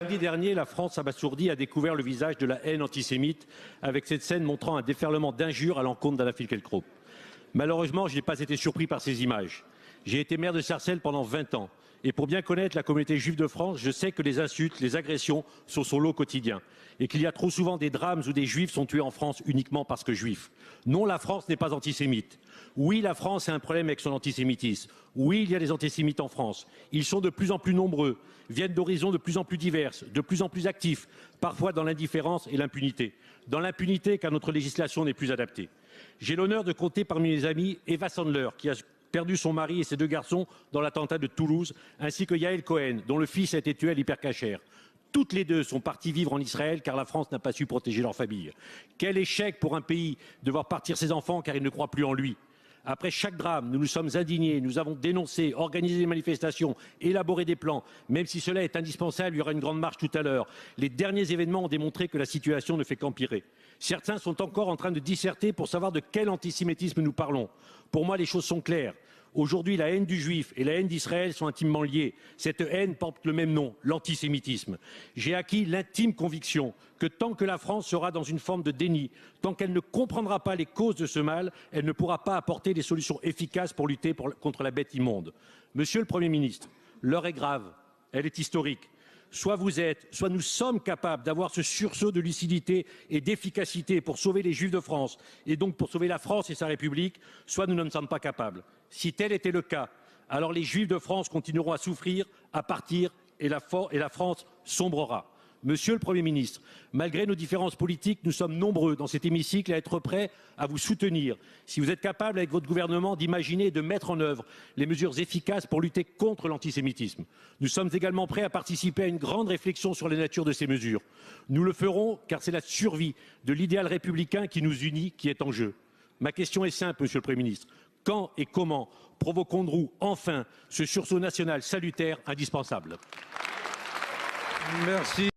Samedi dernier, la France abasourdie a découvert le visage de la haine antisémite avec cette scène montrant un déferlement d'injures à l'encontre d'Anna Finkielkraut. Malheureusement, je n'ai pas été surpris par ces images. J'ai été maire de Sarcelles pendant 20 ans. Et pour bien connaître la communauté juive de France, je sais que les insultes, les agressions sont son lot quotidien. Et qu'il y a trop souvent des drames où des juifs sont tués en France uniquement parce que juifs. Non, la France n'est pas antisémite. Oui, la France a un problème avec son antisémitisme. Oui, il y a des antisémites en France. Ils sont de plus en plus nombreux, viennent d'horizons de plus en plus diverses, de plus en plus actifs, parfois dans l'indifférence et l'impunité. Dans l'impunité car notre législation n'est plus adaptée. J'ai l'honneur de compter parmi mes amis Eva Sandler, qui a perdu son mari et ses 2 garçons dans l'attentat de Toulouse, ainsi que Yael Cohen, dont le fils a été tué à l'Hypercacher. Toutes les 2 sont parties vivre en Israël car la France n'a pas su protéger leur famille. Quel échec pour un pays de voir partir ses enfants car il ne croit plus en lui. Après chaque drame, nous nous sommes indignés, nous avons dénoncé, organisé des manifestations, élaboré des plans. Même si cela est indispensable, il y aura une grande marche tout à l'heure. Les derniers événements ont démontré que la situation ne fait qu'empirer. Certains sont encore en train de disserter pour savoir de quel antisémitisme nous parlons. Pour moi, les choses sont claires. Aujourd'hui, la haine du juif et la haine d'Israël sont intimement liées. Cette haine porte le même nom, l'antisémitisme. J'ai acquis l'intime conviction que tant que la France sera dans une forme de déni, tant qu'elle ne comprendra pas les causes de ce mal, elle ne pourra pas apporter des solutions efficaces pour lutter contre la bête immonde. Monsieur le Premier ministre, l'heure est grave, elle est historique. Soit vous êtes, soit nous sommes capables d'avoir ce sursaut de lucidité et d'efficacité pour sauver les Juifs de France et donc pour sauver la France et sa République, soit nous n'en sommes pas capables. Si tel était le cas, alors les Juifs de France continueront à souffrir, à partir et la France sombrera. Monsieur le Premier ministre, malgré nos différences politiques, nous sommes nombreux dans cet hémicycle à être prêts à vous soutenir. Si vous êtes capable, avec votre gouvernement, d'imaginer et de mettre en œuvre les mesures efficaces pour lutter contre l'antisémitisme. Nous sommes également prêts à participer à une grande réflexion sur la nature de ces mesures. Nous le ferons car c'est la survie de l'idéal républicain qui nous unit qui est en jeu. Ma question est simple, Monsieur le Premier ministre. Quand et comment provoquons-nous enfin ce sursaut national salutaire indispensable? Merci.